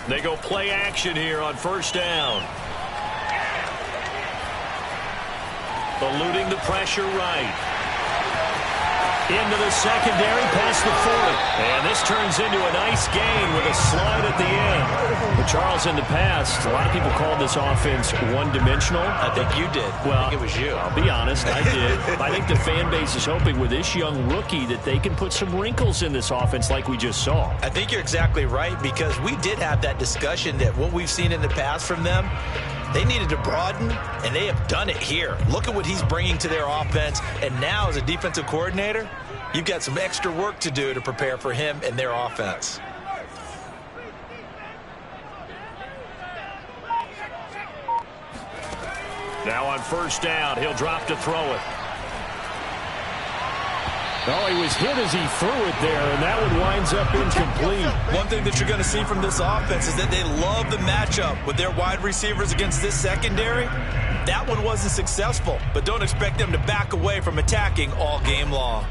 They go play action here on first down. Eluding the pressure right. Into the secondary, past the 40. And this turns into a nice gain with a slide at the end. But Charles, in the past, a lot of people called this offense one-dimensional. I think you did. Well, I think it was you. I'll be honest, I did. I think the fan base is hoping with this young rookie that they can put some wrinkles in this offense like we just saw. I think you're exactly right, because we did have that discussion that what we've seen in the past from them, they needed to broaden, and they have done it here. Look at what he's bringing to their offense, and now as a defensive coordinator, you've got some extra work to do to prepare for him and their offense. Now on first down, he'll drop to throw it. Oh, he was hit as he threw it there, and that one winds up incomplete. One thing that you're going to see from this offense is that they love the matchup with their wide receivers against this secondary. That one wasn't successful, but don't expect them to back away from attacking all game long.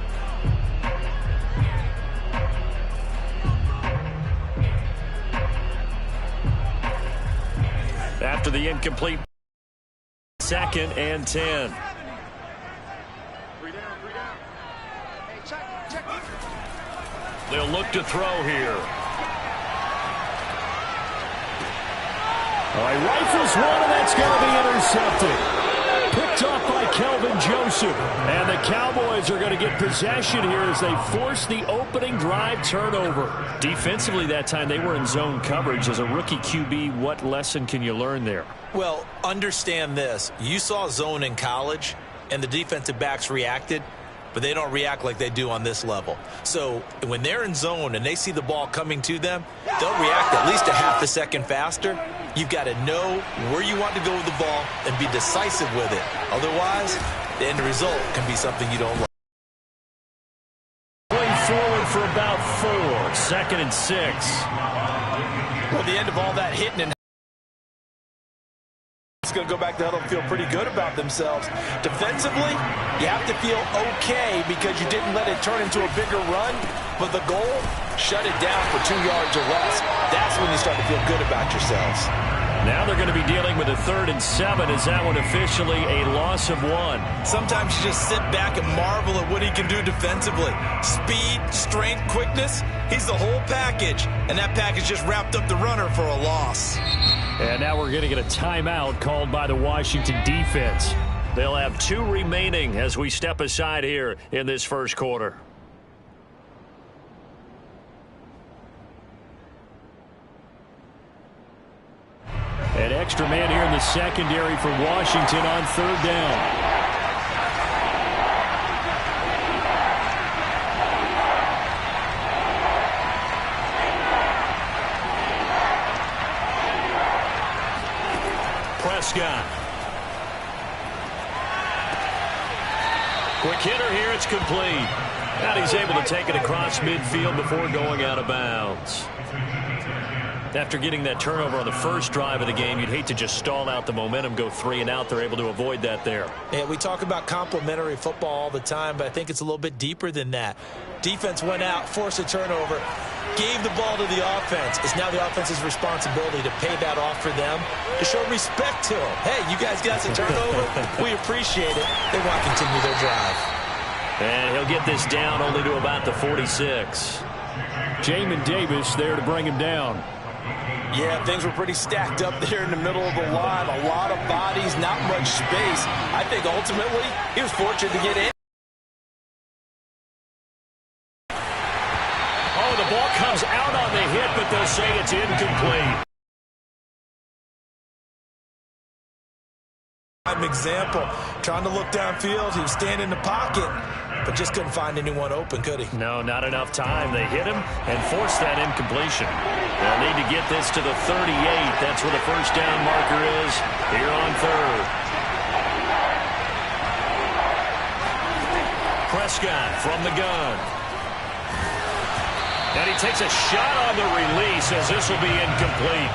After the incomplete, 2nd and 10. They'll look to throw here. Oh, he rifles one, and that's going to be intercepted. Picked off by Kelvin Joseph. And the Cowboys are going to get possession here as they force the opening drive turnover. Defensively that time, they were in zone coverage. As a rookie QB, what lesson can you learn there? Well, understand this. You saw zone in college, and the defensive backs reacted, but they don't react like they do on this level. So when they're in zone and they see the ball coming to them, they'll react at least a half a second faster. You've got to know where you want to go with the ball and be decisive with it. Otherwise, the end result can be something you don't like. Going forward for about 4. 2nd and 6. Well, the end of all that hitting and it's going to go back to huddle and feel pretty good about themselves. Defensively, you have to feel okay because you didn't let it turn into a bigger run, but the goal, shut it down for 2 yards or less. That's when you start to feel good about yourselves. Now they're going to be dealing with a 3rd and 7. Is that one officially a loss of 1? Sometimes you just sit back and marvel at what he can do defensively. Speed, strength, quickness, he's the whole package, and that package just wrapped up the runner for a loss. And now we're going to get a timeout called by the Washington defense. They'll have 2 remaining as we step aside here in this first quarter. An extra man here in the secondary for Washington on 3rd down. Prescott. Quick hitter here, it's complete. And he's able to take it across midfield before going out of bounds. After getting that turnover on the first drive of the game, you'd hate to just stall out the momentum, go 3 and out. They're able to avoid that there. Yeah, we talk about complementary football all the time, but I think it's a little bit deeper than that. Defense went out, forced a turnover, gave the ball to the offense. It's now the offense's responsibility to pay that off for them, to show respect to them. Hey, you guys got some turnover. We appreciate it. They want to continue their drive. And he'll get this down only to about the 46. Jamin Davis there to bring him down. Yeah, things were pretty stacked up there in the middle of the line. A lot of bodies, not much space. I think ultimately he was fortunate to get in. Oh, the ball comes out on the hit, but they'll say it's incomplete. Example, trying to look downfield. He was standing in the pocket, but just couldn't find anyone open, could he? No, not enough time. They hit him and forced that incompletion. They'll need to get this to the 38. That's where the first down marker is here on 3rd. Prescott from the gun. And he takes a shot on the release as this will be incomplete.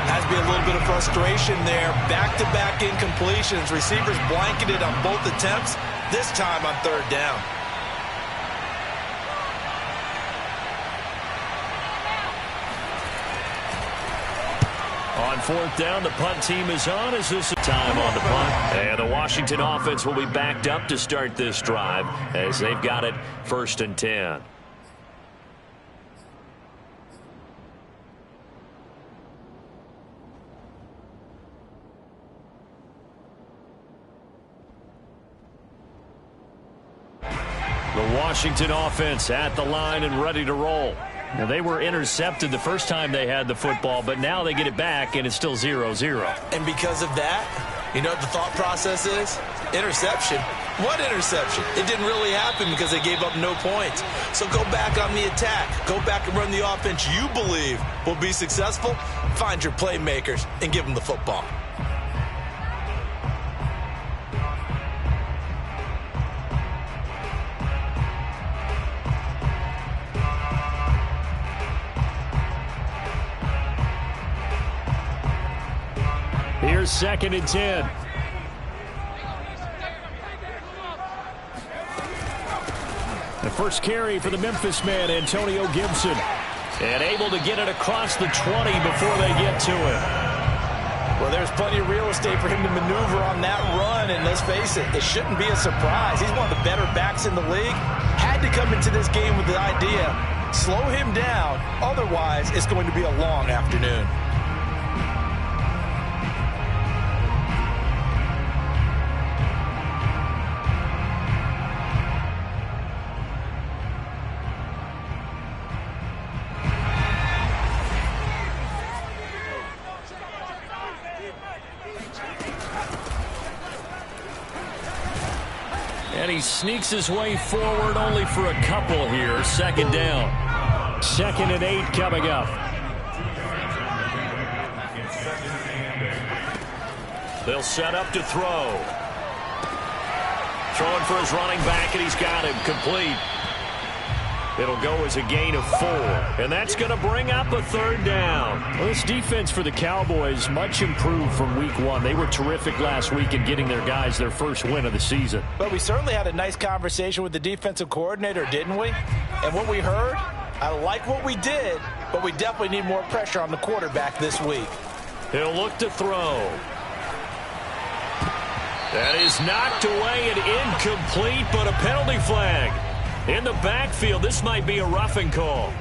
Has to be a little bit of frustration there. Back-to-back incompletions. Receivers blanketed on both attempts, this time on 3rd down. On fourth down, the punt team is on. Is this a time on the punt? And the Washington offense will be backed up to start this drive as they've got it 1st and 10. The Washington offense at the line and ready to roll. Now, they were intercepted the first time they had the football, but now they get it back, and it's still 0-0. And because of that, you know what the thought process is? Interception. What interception? It didn't really happen because they gave up no points. So go back on the attack. Go back and run the offense you believe will be successful. Find your playmakers and give them the football. Here's 2nd and 10. The first carry for the Memphis man, Antonio Gibson. And able to get it across the 20 before they get to it. Well, there's plenty of real estate for him to maneuver on that run, and let's face it, it shouldn't be a surprise. He's one of the better backs in the league. Had to come into this game with the idea, slow him down, otherwise it's going to be a long afternoon. And he sneaks his way forward only for a couple here. 2nd down. 2nd and 8 coming up. They'll set up to throw. Throwing for his running back, and he's got him complete. It'll go as a gain of 4. And that's going to bring up a 3rd down. Well, this defense for the Cowboys much improved from week 1. They were terrific last week in getting their guys their first win of the season. But we certainly had a nice conversation with the defensive coordinator, didn't we? And what we heard, I like what we did, but we definitely need more pressure on the quarterback this week. He'll look to throw. That is knocked away and incomplete, but a penalty flag. In the backfield, this might be a roughing call.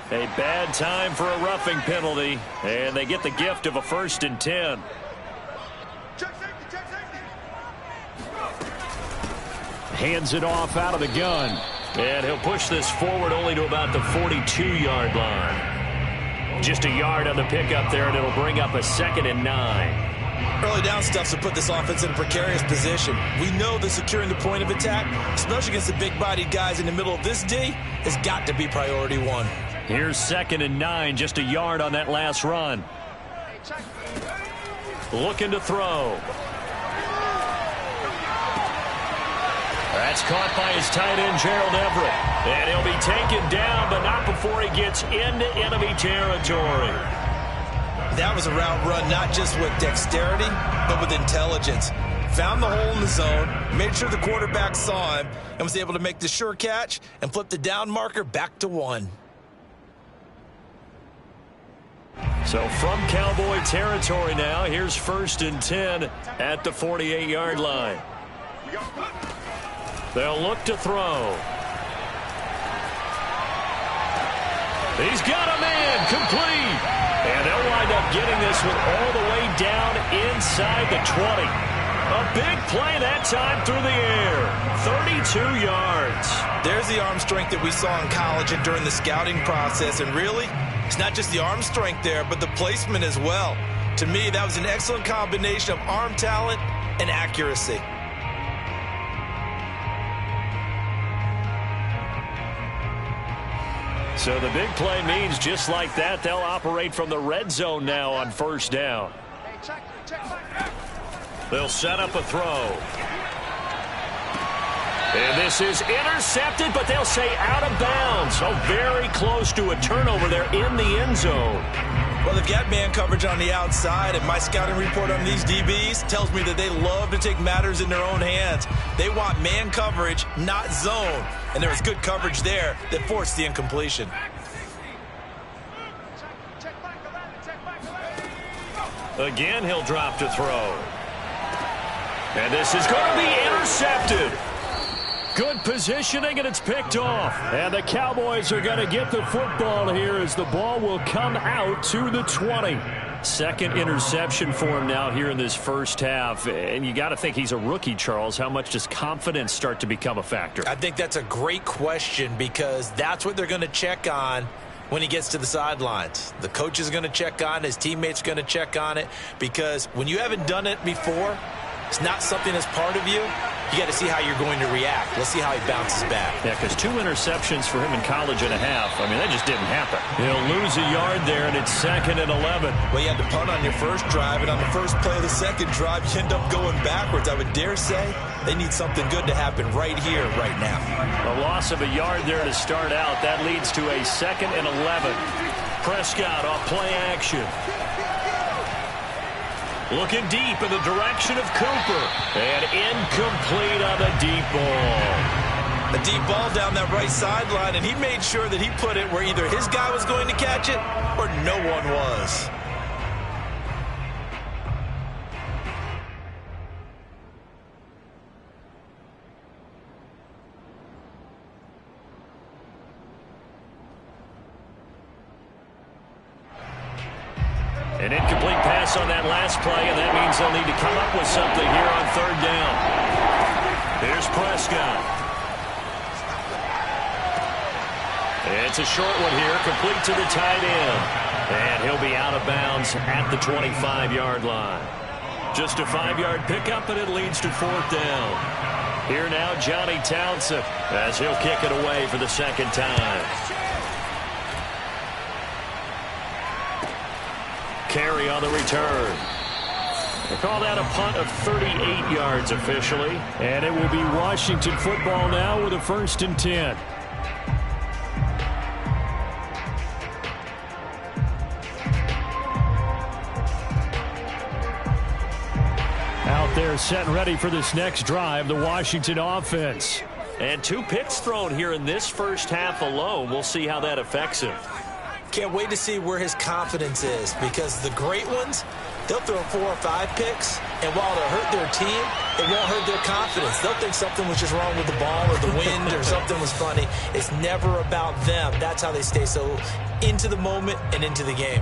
A bad time for a roughing penalty, and they get the gift of a 1st and 10. Hands it off out of the gun. And he'll push this forward only to about the 42-yard line. Just a yard on the pickup there, and it'll bring up a 2nd and 9. Early down stuff to put this offense in a precarious position. We know that securing the point of attack, especially against the big-bodied guys in the middle of this D, has got to be priority 1. Here's 2nd and 9, just a yard on that last run. Looking to throw. That's caught by his tight end, Gerald Everett. And he'll be taken down, but not before he gets into enemy territory. That was a route run not just with dexterity, but with intelligence. Found the hole in the zone, made sure the quarterback saw him, and was able to make the sure catch and flip the down marker back to 1. So from Cowboy territory now, here's 1st and 10 at the 48-yard line. They'll look to throw. He's got a man complete. And they'll wind up getting this one all the way down inside the 20. A big play that time through the air. 32 yards. There's the arm strength that we saw in college and during the scouting process. And really, it's not just the arm strength there, but the placement as well. To me, that was an excellent combination of arm talent and accuracy. So the big play means just like that, they'll operate from the red zone now on 1st down. They'll set up a throw. And this is intercepted, but they'll say out of bounds. So very close to a turnover there in the end zone. Well, they've got man coverage on the outside, and my scouting report on these DBs tells me that they love to take matters in their own hands. They want man coverage, not zone. And there was good coverage there that forced the incompletion. Again, he'll drop to throw. And this is going to be intercepted. Good positioning, and it's picked off. And the Cowboys are going to get the football here as the ball will come out to the 20. Second interception for him now here in this first half. And you got to think he's a rookie, Charles. How much does confidence start to become a factor? I think that's a great question because that's what they're going to check on when he gets to the sidelines. The coach is going to check on it. His teammates are going to check on it because when you haven't done it before, it's not something that's part of you. You got to see how you're going to react. Let's see how he bounces back. Yeah, because 2 interceptions for him in college and a half. I mean, that just didn't happen. He'll lose a yard there, and it's 2nd and 11. Well, you had to punt on your first drive, and on the first play of the second drive, you end up going backwards. I would dare say they need something good to happen right here, right now. A loss of a yard there to start out. That leads to a 2nd and 11. Prescott off play action. Looking deep in the direction of Cooper. And incomplete on the deep ball. A deep ball down that right sideline, and he made sure that he put it where either his guy was going to catch it or no one was. An incomplete pass on that last play, and that means they'll need to come up with something here on 3rd down. Here's Prescott. It's a short one here, complete to the tight end. And he'll be out of bounds at the 25-yard line. Just a 5-yard pickup, and it leads to 4th down. Here now, Johnny Townsend, as he'll kick it away for the 2nd time. Carry on the return. They call that a punt of 38 yards officially. And it will be Washington football now with a 1st and 10. Out there set and ready for this next drive, the Washington offense. And 2 picks thrown here in this first half alone. We'll see how that affects him. Can't wait to see where his confidence is because the great ones, they'll throw 4 or 5 picks, and while it'll hurt their team, it won't hurt their confidence. They'll think something was just wrong with the ball or the wind or something was funny. It's never about them. That's how they stay so into the moment and into the game.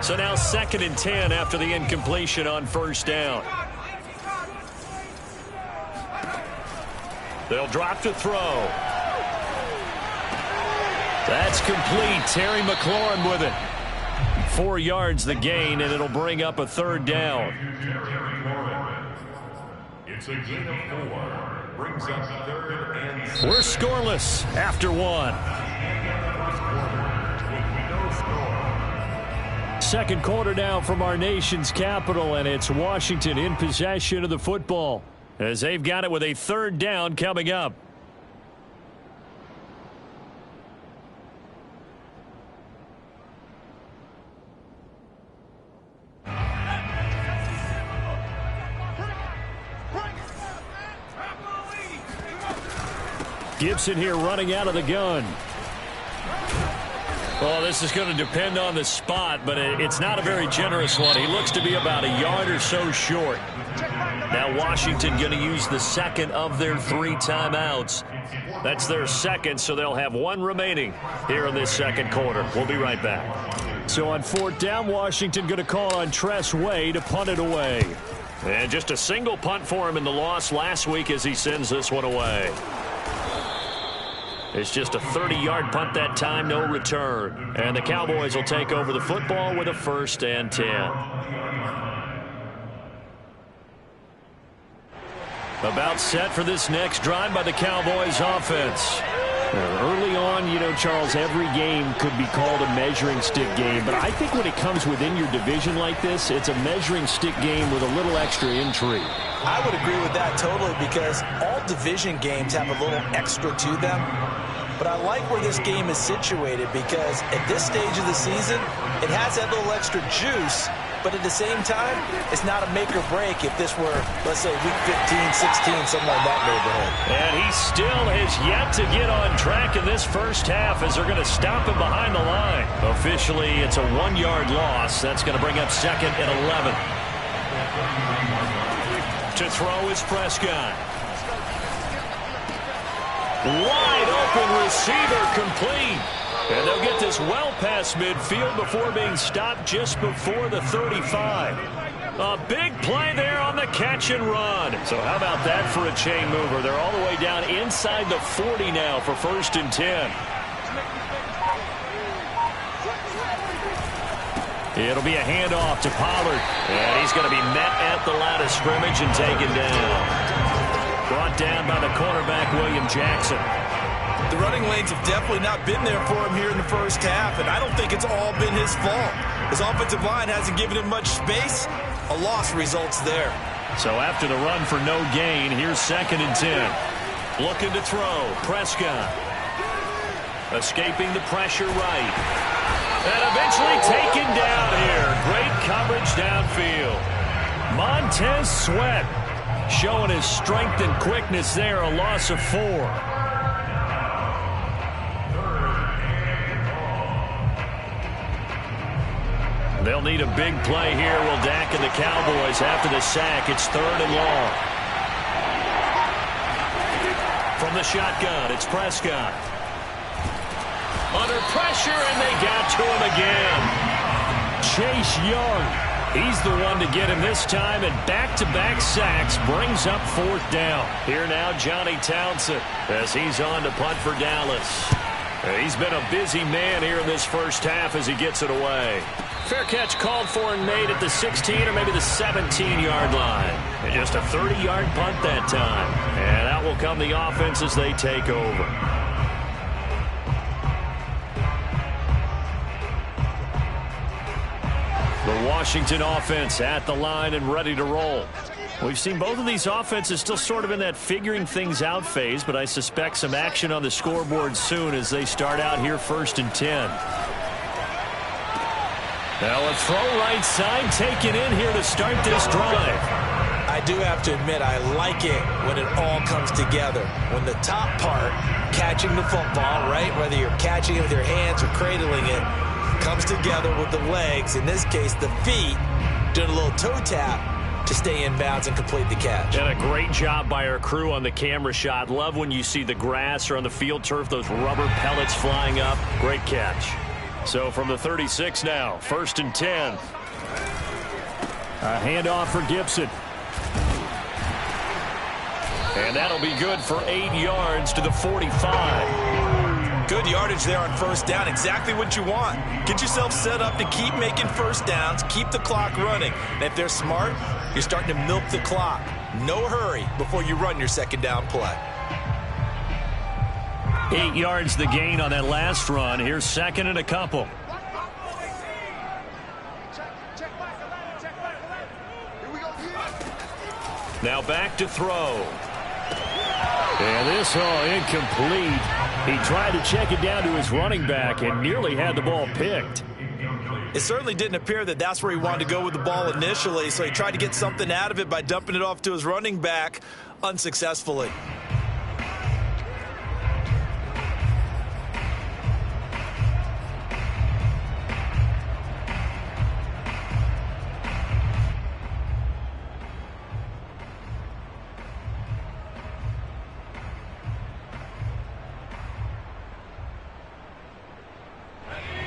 So now 2nd and 10 after the incompletion on 1st down. They'll drop to throw. That's complete. Terry McLaurin with it. 4 yards the gain, and it'll bring up a 3rd down. It's a gain of 4. Brings up 3rd and 6. We're scoreless after 1. Second quarter now from our nation's capital, and it's Washington in possession of the football as they've got it with a 3rd down coming up. Gibson here running out of the gun. Well, this is going to depend on the spot, but it's not a very generous one. He looks to be about a yard or so short. Now Washington going to use the 2nd of their 3 timeouts. That's their 2nd, so they'll have 1 remaining here in this 2nd quarter. We'll be right back. So on 4th down, Washington going to call on Tress Way to punt it away. And just a single punt for him in the loss last week as he sends this one away. It's just a 30-yard punt that time, no return. And the Cowboys will take over the football with a 1st and 10. About set for this next drive by the Cowboys offense. Early on you know, Charles, every game could be called a measuring stick game, but I think when it comes within your division like this, it's a measuring stick game with a little extra intrigue. I would agree with that totally, because all division games have a little extra to them. But I like where this game is situated, because at this stage of the season, it has that little extra juice, but at the same time, it's not a make or break if this were, let's say, week 15, 16, somewhere in that neighborhood. And he still has yet to get on track in this first half as they're going to stop him behind the line. Officially, it's a 1-yard loss. That's going to bring up 2nd and 11. To throw is Prescott. Wide open receiver, complete. And they'll get this well past midfield before being stopped just before the 35. A big play there on the catch and run. So how about that for a chain mover? They're all the way down inside the 40 now for 1st and 10. It'll be a handoff to Pollard. And he's going to be met at the line of scrimmage and taken down. Brought down by the cornerback, William Jackson. The running lanes have definitely not been there for him here in the first half, and I don't think it's all been his fault. His offensive line hasn't given him much space. A loss results there. So after the run for no gain, here's 2nd and 10. Looking to throw, Prescott. Escaping the pressure right. And eventually taken down here. Great coverage downfield. Montez Sweat showing his strength and quickness there. A loss of 4. They'll need a big play here. Will Dak and the Cowboys after the sack. It's 3rd and long. From the shotgun, it's Prescott. Under pressure, and they got to him again. Chase Young. He's the one to get him this time, and back-to-back sacks brings up 4th down. Here now, Johnny Townsend, as he's on to punt for Dallas. He's been a busy man here in this first half as he gets it away. Fair catch called for and made at the 16 or maybe the 17-yard line. And just a 30-yard punt that time. And out will come the offense as they take over. The Washington offense at the line and ready to roll. We've seen both of these offenses still sort of in that figuring things out phase, but I suspect some action on the scoreboard soon as they start out here 1st and 10. Now a throw right side taken in here to start this drive. I do have to admit, I like it when it all comes together. When the top part, catching the football, right, whether you're catching it with your hands or cradling it, comes together with the legs, in this case the feet, doing a little toe tap to stay in bounds and complete the catch. And a great job by our crew on the camera shot. Love when you see the grass or on the field turf, those rubber pellets flying up. Great catch. So from the 36 now, 1st and 10. A handoff for Gibson. And that'll be good for 8 yards to the 45. Good yardage there on 1st down. Exactly what you want. Get yourself set up to keep making 1st downs, keep the clock running. And if they're smart, you're starting to milk the clock. No hurry before you run your 2nd down play. 8 yards the gain on that last run. Here's 2nd and a couple. Now back to throw. And this incomplete. He tried to check it down to his running back and nearly had the ball picked. It certainly didn't appear that that's where he wanted to go with the ball initially, so he tried to get something out of it by dumping it off to his running back unsuccessfully.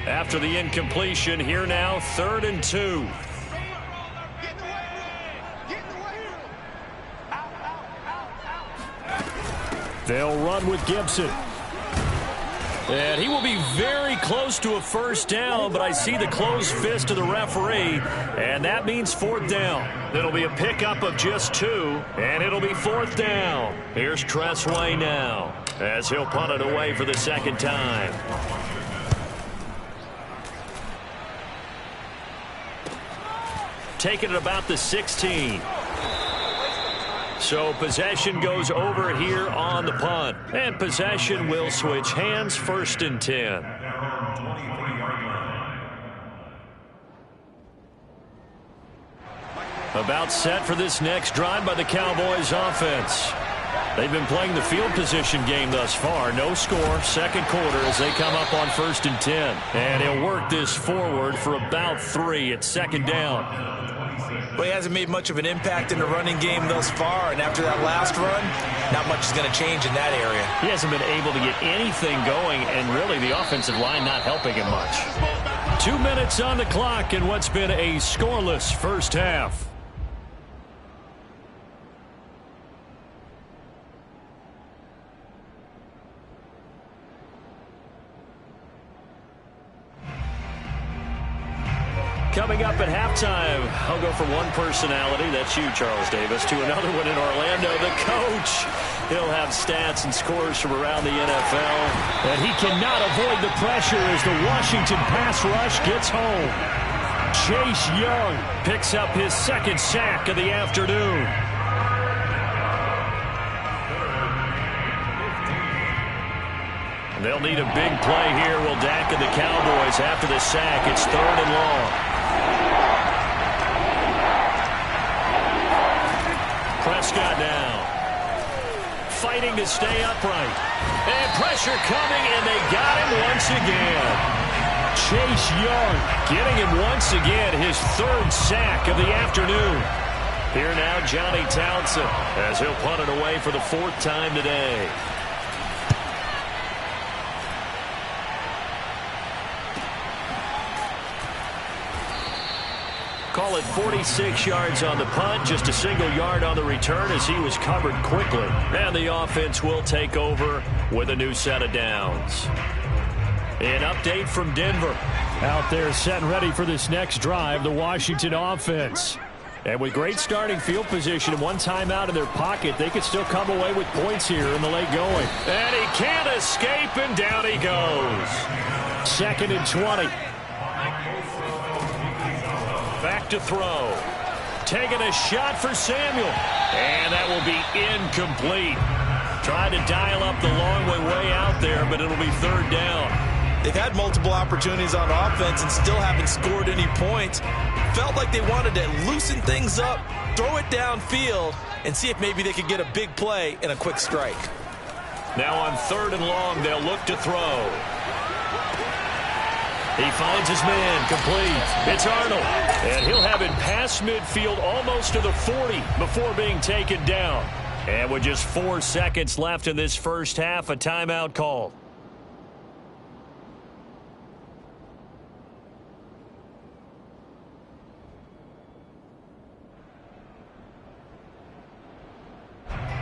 After the incompletion, here now, 3rd and 2. They'll run with Gibson. And he will be very close to a 1st down, but I see the closed fist of the referee, and that means 4th down. It'll be a pickup of just 2, and it'll be 4th down. Here's Tressway now. as he'll punt it away for the second time. Taking it about the 16. So possession goes over here on the punt. And possession will switch hands, 1st and 10. About set for this next drive by the Cowboys offense. They've been playing the field position game thus far. No score, second quarter as they come up on 1st and 10. And he'll work this forward for about 3 at second down. Well, he hasn't made much of an impact in the running game thus far, and after that last run, not much is going to change in that area. He hasn't been able to get anything going, and really the offensive line not helping him much. 2 minutes on the clock in what's been a scoreless first half. Coming up at halftime, I'll go from one personality, that's you, Charles Davis, to another one in Orlando, the coach. He'll have stats and scores from around the NFL. And he cannot avoid the pressure as the Washington pass rush gets home. Chase Young picks up his second sack of the afternoon. They'll need a big play here. Will Dak and the Cowboys after the sack. It's 3rd and long. Prescott down. Fighting to stay upright. And pressure coming, and they got him once again. Chase Young getting him once again, his 3rd sack of the afternoon. Here now, Johnny Townsend, as he'll punt it away for the 4th time today. Call it 46 yards on the punt, just a single yard on the return as he was covered quickly. And the offense will take over with a new set of downs. An update from Denver. Out there set and ready for this next drive, the Washington offense. And with great starting field position and one timeout in their pocket, they could still come away with points here in the late going. And he can't escape, and down he goes. 2nd and 20. Back to throw. Taking a shot for Samuel. And that will be incomplete. Trying to dial up the long way out there, but it'll be 3rd down. They've had multiple opportunities on offense and still haven't scored any points. Felt like they wanted to loosen things up, throw it downfield, and see if maybe they could get a big play and a quick strike. Now on 3rd and long, they'll look to throw. He finds his man, complete. It's Arnold, and he'll have it past midfield almost to the 40 before being taken down. And with just 4 seconds left in this first half, a timeout called.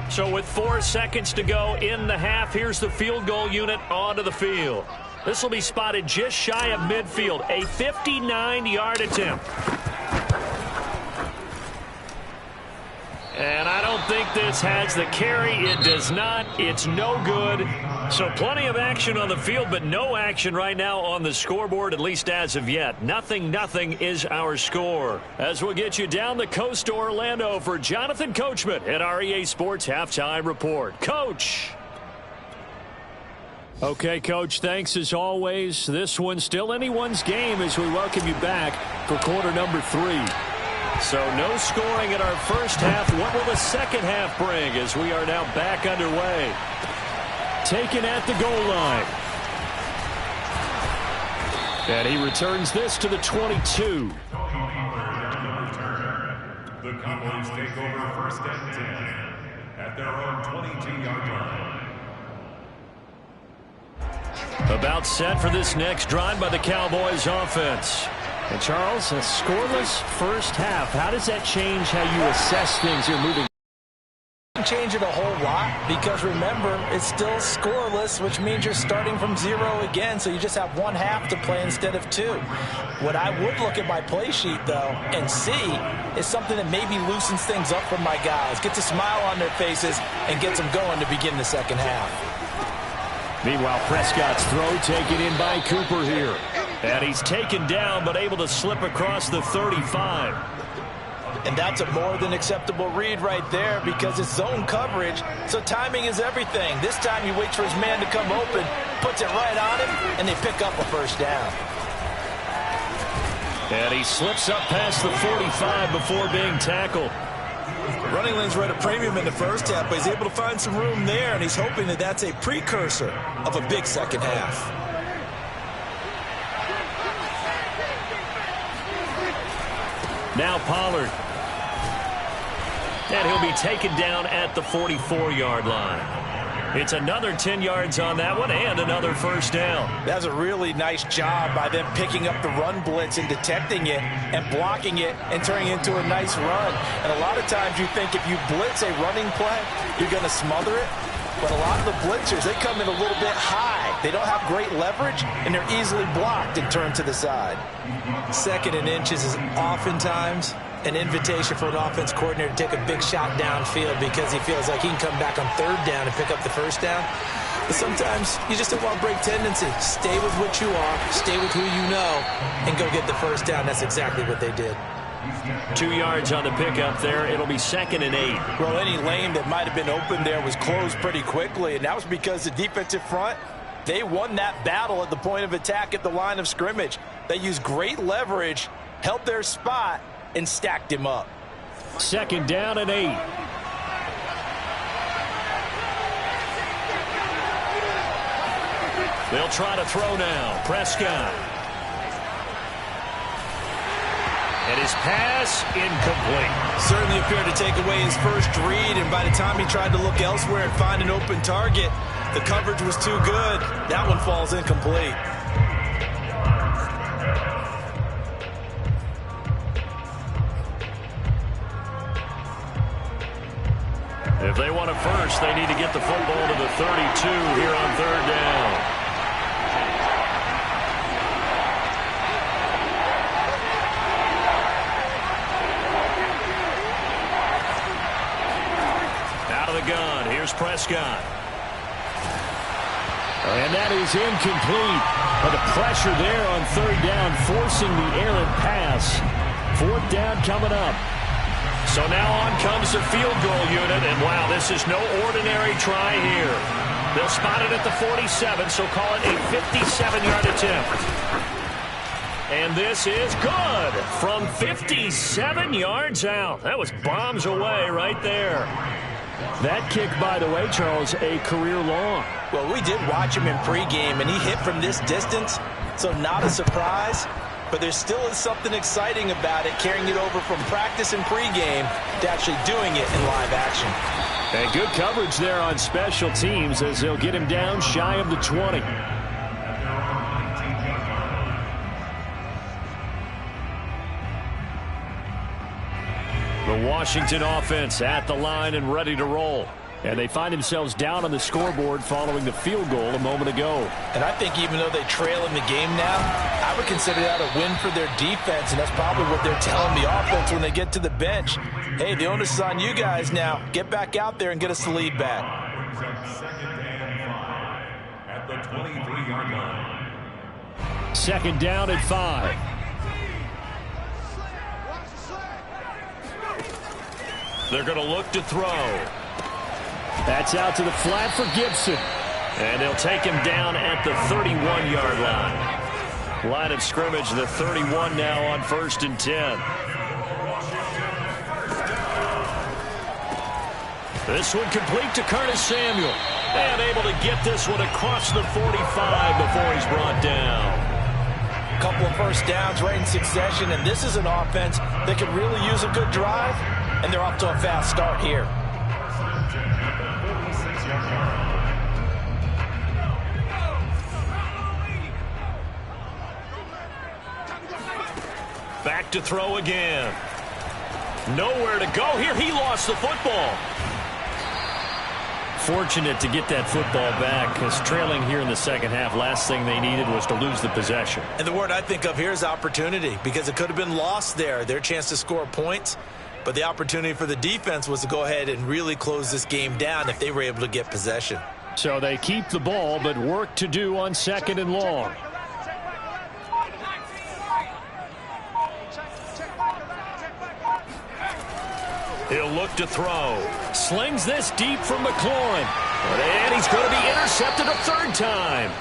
So with 4 seconds to go in the half, here's the field goal unit onto the field. This will be spotted just shy of midfield, a 59-yard attempt. And I don't think this has the carry. It does not. It's no good. So plenty of action on the field, but no action right now on the scoreboard, at least as of yet. 0-0 is our score. As we'll get you down the coast to Orlando for Jonathan Coachman at our EA Sports Halftime Report. Coach. Okay, Coach, thanks as always. This one's still anyone's game as we welcome you back for quarter number 3. So no scoring in our first half. What will the second half bring as we are now back underway? Taken at the goal line. And he returns this to the 22. The Cowboys take over 1st and 10 at their own 22-yard line. About set for this next drive by the Cowboys offense. And Charles, a scoreless first half. How does that change how you assess things here moving? Change it a whole lot because remember it's still scoreless, which means you're starting from 0 again, so you just have 1 half to play instead of 2. What I would look at my play sheet though and see is something that maybe loosens things up for my guys, gets a smile on their faces and gets them going to begin the second half. Meanwhile, Prescott's throw taken in by Cooper here. And he's taken down but able to slip across the 35. And that's a more than acceptable read right there because it's zone coverage, so timing is everything. This time he waits for his man to come open, puts it right on him, and they pick up a first down. And he slips up past the 45 before being tackled. Running lanes were at a premium in the first half, but he's able to find some room there, and he's hoping that that's a precursor of a big second half. Now Pollard. And he'll be taken down at the 44-yard line. It's another 10 yards on that one and another first down. That's a really nice job by them picking up the run blitz and detecting it and blocking it and turning it into a nice run. And a lot of times you think if you blitz a running play, you're going to smother it. But a lot of the blitzers, they come in a little bit high. They don't have great leverage, and they're easily blocked and turned to the side. Second and inches is oftentimes an invitation for an offense coordinator to take a big shot downfield because he feels like he can come back on third down and pick up the first down. But sometimes you just don't want to break tendency. Stay with what you are, stay with who you know, and go get the first down. That's exactly what they did. 2 yards on the pickup there. It'll be 2nd and 8. Well, any lane that might have been open there was closed pretty quickly, and that was because the defensive front, they won that battle at the point of attack at the line of scrimmage. They used great leverage, held their spot, and stacked him up. 2nd down and 8. They'll try to throw now. Prescott. And his pass incomplete. Certainly appeared to take away his first read, and by the time he tried to look elsewhere and find an open target, the coverage was too good. That one falls incomplete. If they want a first, they need to get the football to the 32 here on third down. Out of the gun, here's Prescott. And that is incomplete. But the pressure there on third down, forcing the errant pass. Fourth down coming up. So now on comes the field goal unit, and wow, this is no ordinary try here. They'll spot it at the 47, so call it a 57-yard attempt. And this is good from 57 yards out. That was bombs away right there. That kick, by the way, Charles, a career long. Well, we did watch him in pregame, and he hit from this distance, so not a surprise. But there still is something exciting about it, carrying it over from practice and pregame to actually doing it in live action. And good coverage there on special teams as they'll get him down shy of the 20. The Washington offense at the line and ready to roll. And they find themselves down on the scoreboard following the field goal a moment ago. And I think even though they trail in the game now, I would consider that a win for their defense, and that's probably what they're telling the offense when they get to the bench. Hey, the onus is on you guys now. Get back out there and get us the lead back. At the 23-yard line. 2nd down at 5. They're going to look to throw. That's out to the flat for Gibson. And they'll take him down at the 31-yard line. Line of scrimmage, the 31 now on 1st and 10. This one complete to Curtis Samuel. And able to get this one across the 45 before he's brought down. A couple of first downs right in succession, and this is an offense that could really use a good drive, and they're off to a fast start here. Back to throw again. Nowhere to go here. He lost the football. Fortunate to get that football back, because trailing here in the second half, last thing they needed was to lose the possession. And the word I think of here is opportunity, because it could have been lost there. Their chance to score points, but the opportunity for the defense was to go ahead and really close this game down if they were able to get possession. So they keep the ball, but work to do on 2nd and long. He'll look to throw. Slings this deep from McLaurin. And he's going to be intercepted a 3rd time.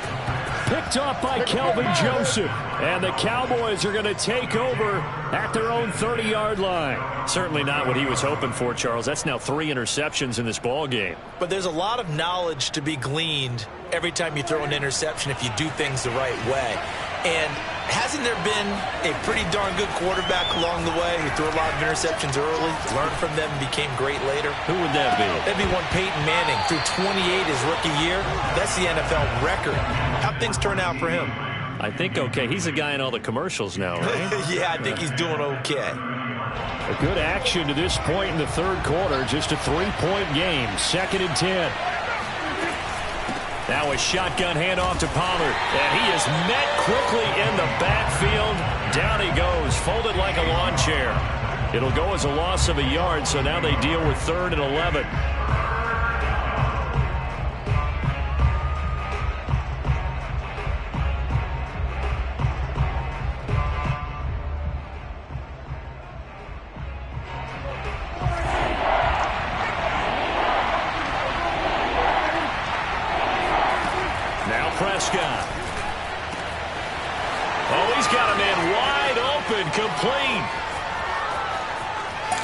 Picked off by Kelvin Joseph. And the Cowboys are going to take over at their own 30-yard line. Certainly not what he was hoping for, Charles. That's now 3 interceptions in this ball game. But there's a lot of knowledge to be gleaned every time you throw an interception if you do things the right way. And hasn't there been a pretty darn good quarterback along the way who threw a lot of interceptions early, learned from them, and became great later? Who would that be? That'd be one Peyton Manning. Threw 28 his rookie year. That's the NFL record. How'd things turn out for him? I think okay. He's a guy in all the commercials now, right? Yeah, I think he's doing okay. A good action to this point in the 3rd quarter. Just a 3-point game. 2nd and 10. Now a shotgun handoff to Pollard. And he is met quickly in the backfield. Down he goes, folded like a lawn chair. It'll go as a loss of a yard, so now they deal with 3rd and 11. Prescott. Oh, he's got a man wide open, complete.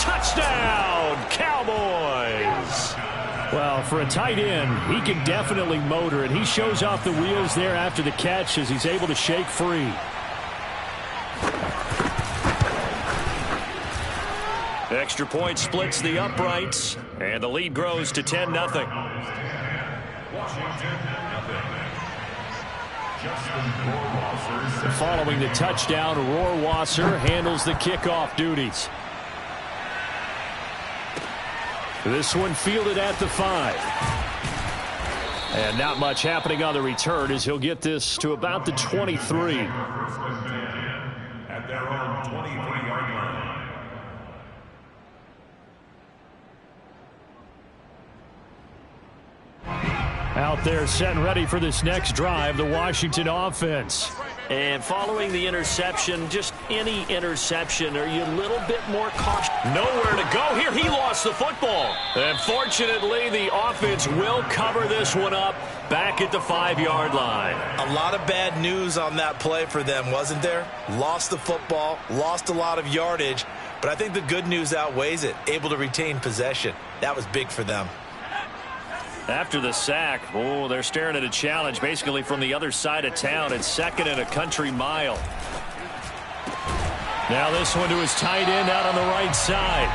Touchdown, Cowboys. Well, for a tight end, he can definitely motor, and he shows off the wheels there after the catch as he's able to shake free. Extra point splits the uprights, and the lead grows to 10-0. Following the touchdown, Rohrwasser handles the kickoff duties. This one fielded at the 5. And not much happening on the return as he'll get this to about the 23. At their own 23-yard line. Out there set and ready for this next drive, the Washington offense. And following the interception, just any interception, are you a little bit more cautious? Nowhere to go here. He lost the football. And fortunately, the offense will cover this one up back at the 5-yard line. A lot of bad news on that play for them, wasn't there? Lost the football, lost a lot of yardage, but I think the good news outweighs it. Able to retain possession. That was big for them. After the sack, oh, they're staring at a challenge basically from the other side of town. It's 2nd and a country mile. Now this one to his tight end out on the right side.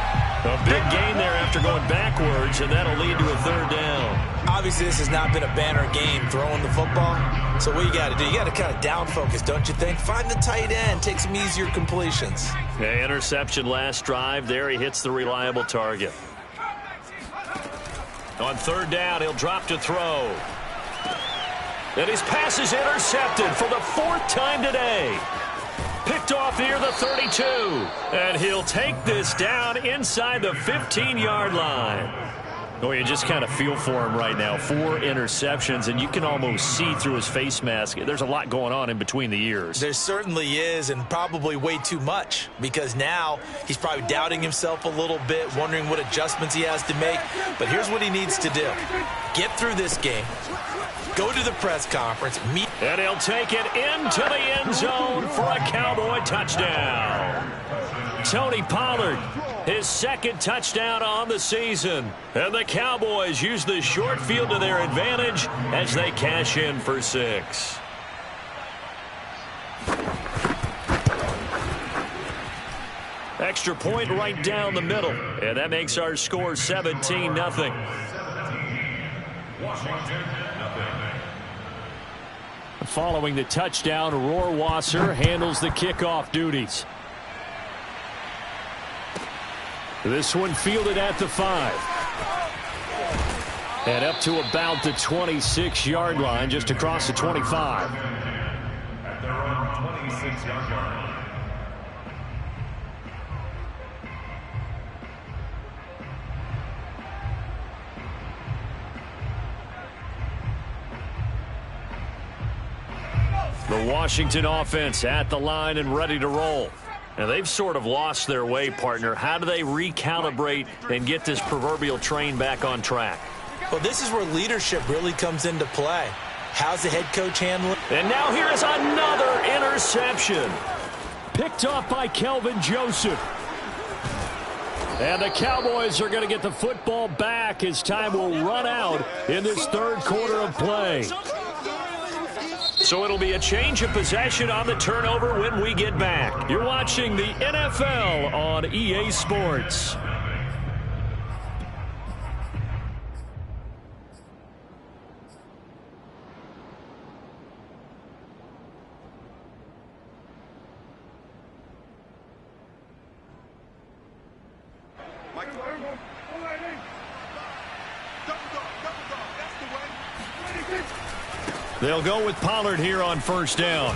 A big gain there after going backwards, and that'll lead to a 3rd down. Obviously, this has not been a banner game throwing the football. So what you got to do, you got to kind of down focus, don't you think? Find the tight end, take some easier completions. Yeah, interception last drive. There he hits the reliable target. On 3rd down, he'll drop to throw. And his pass is intercepted for the 4th time today. Picked off near the 32. And he'll take this down inside the 15-yard line. Oh, you just kind of feel for him right now. 4 interceptions, and you can almost see through his face mask. There's a lot going on in between the ears. There certainly is, and probably way too much, because now he's probably doubting himself a little bit, wondering what adjustments he has to make. But here's what he needs to do. Get through this game. Go to the press conference. And he'll take it into the end zone for a Cowboy touchdown. Tony Pollard, his 2nd touchdown on the season. And the Cowboys use the short field to their advantage as they cash in for 6. Extra point right down the middle. And that makes our score 17-0. Washington, Following the touchdown, Rohrwasser handles the kickoff duties. This one fielded at the 5. And up to about the 26-yard line, just across the 25. at their own 26-yard line. The Washington offense at the line and ready to roll. Now, they've sort of lost their way, partner. How do they recalibrate and get this proverbial train back on track? Well, this is where leadership really comes into play. How's the head coach handling? And now here is another interception. Picked off by Kelvin Joseph. And the Cowboys are going to get the football back as time will run out in this third quarter of play. So it'll be a change of possession on the turnover when we get back. You're watching the NFL on EA Sports. They'll go with Pollard here on first down.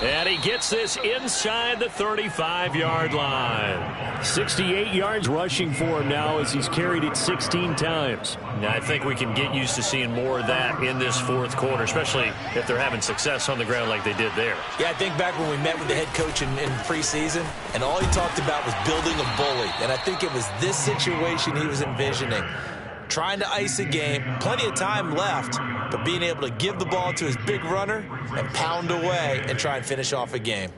And he gets this inside the 35-yard line. 68 yards rushing for him now as he's carried it 16 times. Now, I think we can get used to seeing more of that in this fourth quarter, especially if they're having success on the ground like they did there. Yeah, I think back when we met with the head coach in preseason, and all he talked about was building a bully. And I think it was this situation he was envisioning. Trying to ice a game, plenty of time left, but being able to give the ball to his big runner and pound away and try and finish off a game.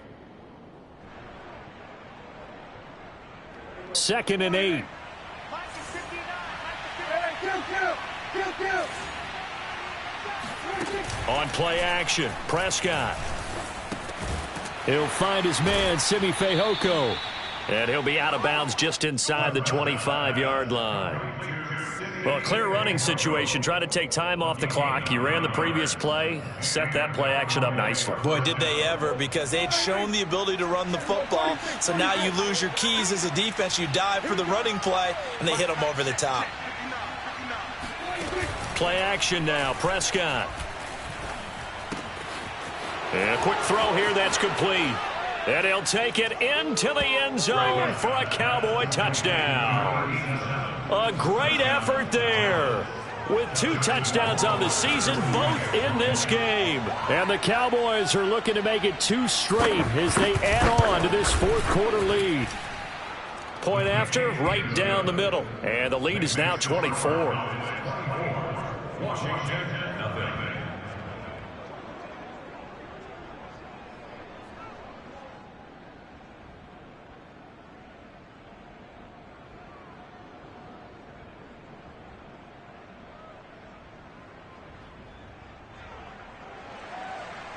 2nd and 8. On play action, Prescott. He'll find his man, Simi Fehoko. And he'll be out of bounds just inside the 25-yard line. Well, a clear running situation. Try to take time off the clock. You ran the previous play, set that play action up nicely. Boy, did they ever, because they'd shown the ability to run the football. So now you lose your keys as a defense. You dive for the running play, and they hit them over the top. Play action now, Prescott. And a quick throw here, that's complete. And he'll take it into the end zone for a Cowboy touchdown. A great effort there. With 2 touchdowns on the season, both in this game. And the Cowboys are looking to make it 2 straight as they add on to this fourth quarter lead. Point after, right down the middle. And the lead is now 24. Washington, nothing.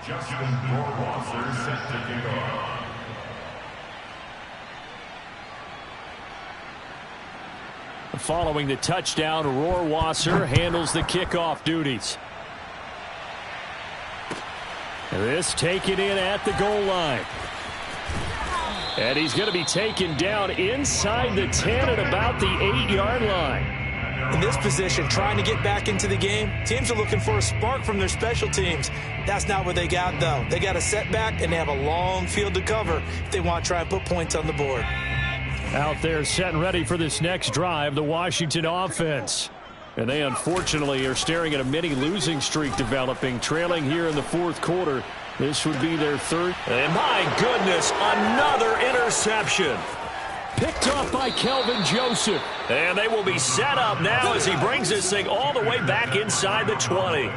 Justin Rohrwasser set to kick off. Following the touchdown, Rohrwasser handles the kickoff duties. This taken in at the goal line. And he's going to be taken down inside the 10 at about the 8-yard line. In this position, trying to get back into the game, teams are looking for a spark from their special teams. That's not what they got, though. They got a setback, and they have a long field to cover if they want to try and put points on the board. Out there set and ready for this next drive, the Washington offense. And they unfortunately are staring at a mini losing streak developing, trailing here in the fourth quarter. This would be their third. And my goodness, another interception. Picked off by Kelvin Joseph. And they will be set up now as he brings this thing all the way back inside the 20.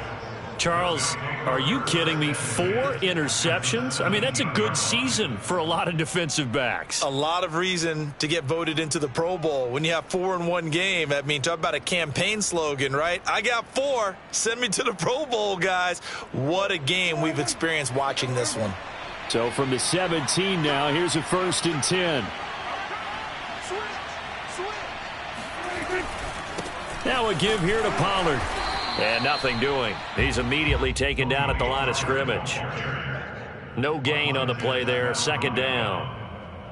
Charles, are you kidding me? 4 interceptions? I mean, that's a good season for a lot of defensive backs. A lot of reason to get voted into the Pro Bowl. When you have 4 in one game, I mean, talk about a campaign slogan, right? I got 4. Send me to the Pro Bowl, guys. What a game we've experienced watching this one. So from the 17 now, here's a 1st and 10. Now a give here to Pollard. And nothing doing. He's immediately taken down at the line of scrimmage. No gain on the play there. 2nd down.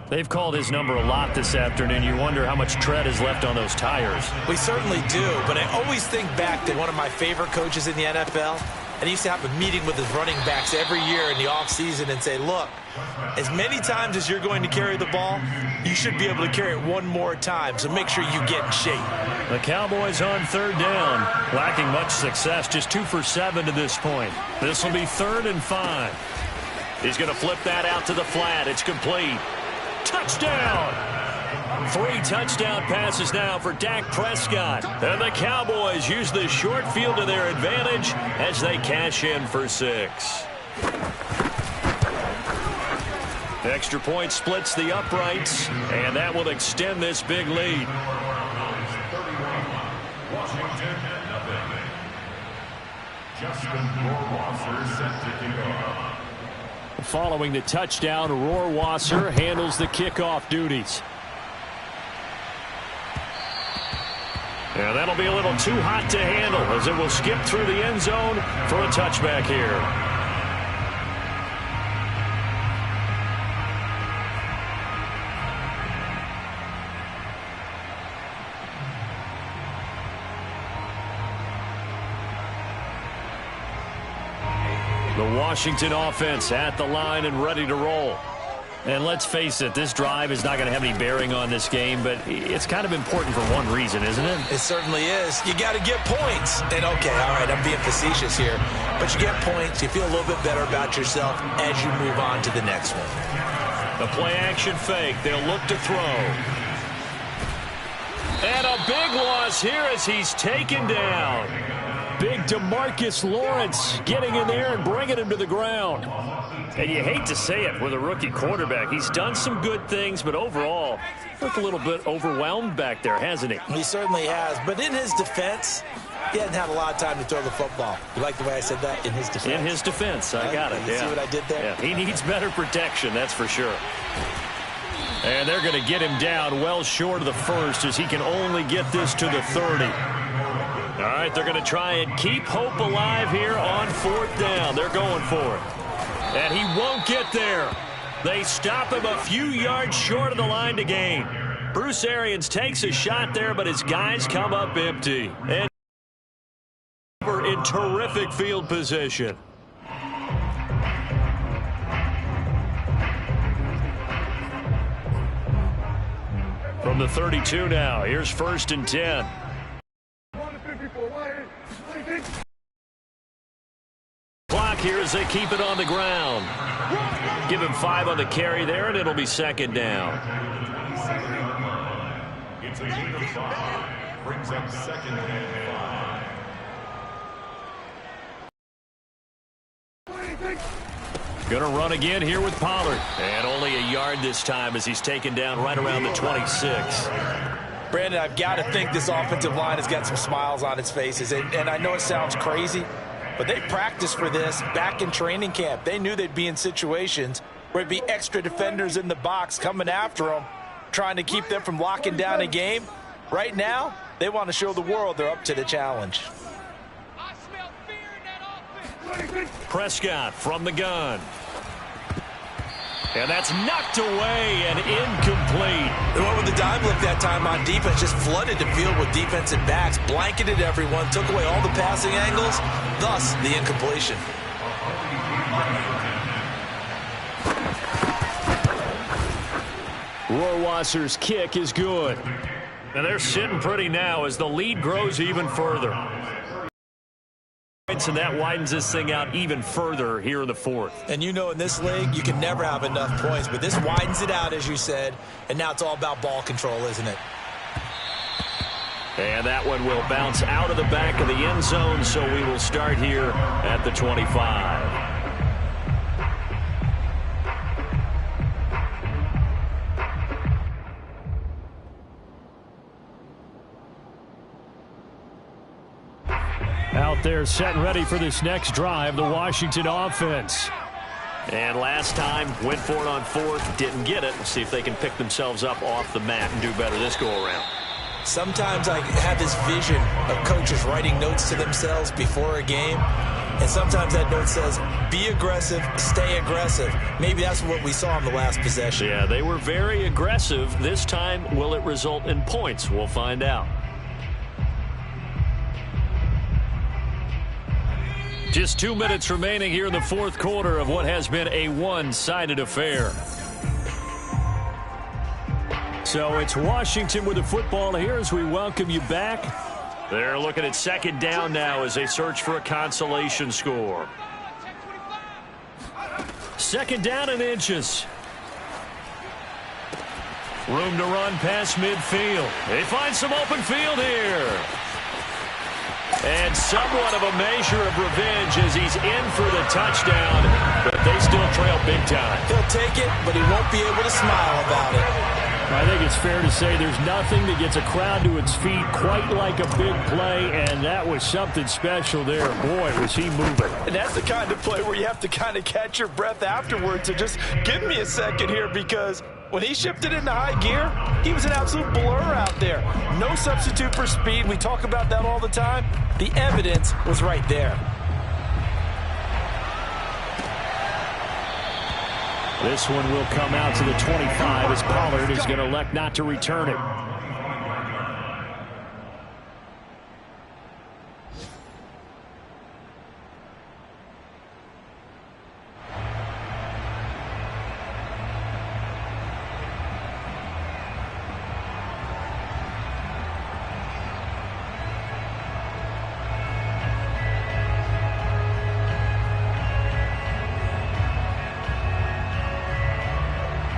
They've called his number a lot this afternoon. You wonder how much tread is left on those tires. We certainly do, but I always think back to one of my favorite coaches in the NFL. And he used to have a meeting with his running backs every year in the offseason and say, look, as many times as you're going to carry the ball, you should be able to carry it one more time. So make sure you get in shape. The Cowboys on third down, lacking much success, just 2 for 7 to this point. This will be 3rd and 5. He's going to flip that out to the flat. It's complete. Touchdown! 3 touchdown passes now for Dak Prescott. And the Cowboys use the short field to their advantage as they cash in for 6. Extra point splits the uprights, and that will extend this big lead. Washington, nothing. Justin Rohrwasser set to kick off. Following the touchdown, Rohrwasser handles the kickoff duties. And that'll be a little too hot to handle as it will skip through the end zone for a touchback here. The Washington offense at the line and ready to roll. And let's face it, this drive is not going to have any bearing on this game, but it's kind of important for one reason, isn't it? It certainly is. You got to get points. And, okay, all right, I'm being facetious here. But you get points, you feel a little bit better about yourself as you move on to the next one. The play-action fake. They'll look to throw. And a big loss here as he's taken down. Big DeMarcus Lawrence getting in there and bringing him to the ground. And you hate to say it with a rookie quarterback. He's done some good things, but overall, looked a little bit overwhelmed back there, hasn't he? He certainly has. But in his defense, he hasn't had a lot of time to throw the football. You like the way I said that? In his defense. In his defense. I got it. You see what I did there? Yeah. He needs better protection, that's for sure. And they're going to get him down well short of the first as he can only get this to the 30. All right, they're going to try and keep hope alive here on 4th down. They're going for it. And he won't get there. They stop him a few yards short of the line to gain. Bruce Arians takes a shot there, but his guys come up empty. And in terrific field position. From the 32 now, here's 1st and 10. Clock here as they keep it on the ground. Give him 5 on the carry there, and it'll be 2nd down. It's a gain of 5. Brings up 2nd and 5. Gonna run again here with Pollard. And only a yard this time as he's taken down right around the 26. Brandon, I've got to think this offensive line has got some smiles on its faces. And I know it sounds crazy, but they practiced for this back in training camp. They knew they'd be in situations where there'd be extra defenders in the box coming after them, trying to keep them from locking down a game. Right now, they want to show the world they're up to the challenge. Prescott from the gun. And that's knocked away and incomplete. The one with the dime look that time on defense just flooded the field with defensive backs, blanketed everyone, took away all the passing angles, thus the incompletion. Rohrwasser's kick is good. And they're sitting pretty now as the lead grows even further. And that widens this thing out even further here in the 4th. And you know in this league, you can never have enough points, but this widens it out, as you said, and now it's all about ball control, isn't it? And that one will bounce out of the back of the end zone, so we will start here at the 25. Out there set and ready for this next drive, the Washington offense. And last time, went for it on 4th, didn't get it. Let's see if they can pick themselves up off the mat and do better this go-around. Sometimes I have this vision of coaches writing notes to themselves before a game, and sometimes that note says, be aggressive, stay aggressive. Maybe that's what we saw in the last possession. Yeah, they were very aggressive. This time, will it result in points? We'll find out. Just 2 minutes remaining here in the 4th quarter of what has been a one-sided affair. So it's Washington with the football here as we welcome you back. They're looking at second down now as they search for a consolation score. Second down in inches. Room to run past midfield. They find some open field here. And somewhat of a measure of revenge as he's in for the touchdown, but they still trail big time. He'll take it, but he won't be able to smile about it. I think it's fair to say there's nothing that gets a crowd to its feet quite like a big play, and that was something special there. Boy, was he moving. And that's the kind of play where you have to kind of catch your breath afterwards. So just give me a second here, because when he shifted into high gear, he was an absolute blur out there. No substitute for speed. We talk about that all the time. The evidence was right there. This one will come out to the 25 as Pollard is going to elect not to return it.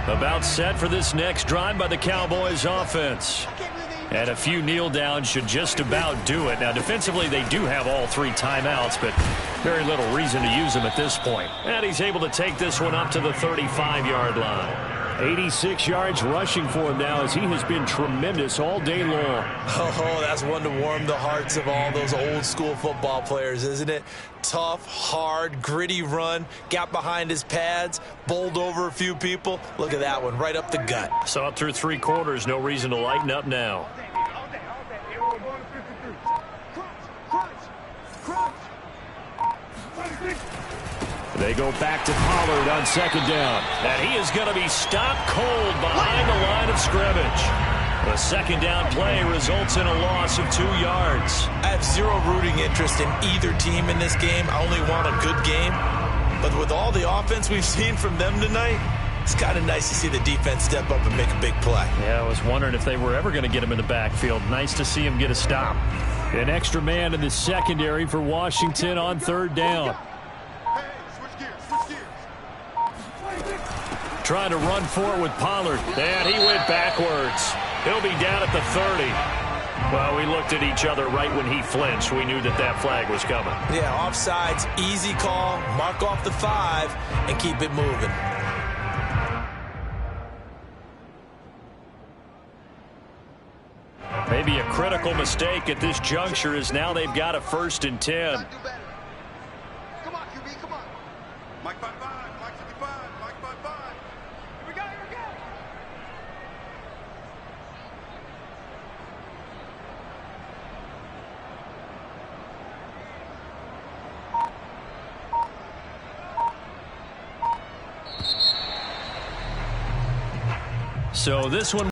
About set for this next drive by the Cowboys offense. And a few kneel downs should just about do it. Now, defensively, they do have all three timeouts, but very little reason to use them at this point. And he's able to take this one up to the 35-yard line. 86 yards rushing for him now as he has been tremendous all day long. Oh, that's one to warm the hearts of all those old-school football players, isn't it? Tough, hard, gritty run, got behind his pads, bowled over a few people. Look at that one, right up the gut. Saw it through three quarters, no reason to lighten up now. They go back to Pollard on second down. And he is going to be stopped cold behind the line of scrimmage. The second down play results in a loss of 2 yards. I have zero rooting interest in either team in this game. I only want a good game. But with all the offense we've seen from them tonight, it's kind of nice to see the defense step up and make a big play. Yeah, I was wondering if they were ever going to get him in the backfield. Nice to see him get a stop. An extra man in the secondary for Washington on third down. Trying to run for it with Pollard. And he went backwards. He'll be down at the 30. Well, we looked at each other right when he flinched. We knew that that flag was coming. Yeah, offsides, easy call. Mark off the 5 and keep it moving. Maybe a critical mistake at this juncture is now they've got a 1st and 10. Come on, QB, come on. Mike 5-5, Mike 55, Mike 5-5. Here we go, here we go. So this one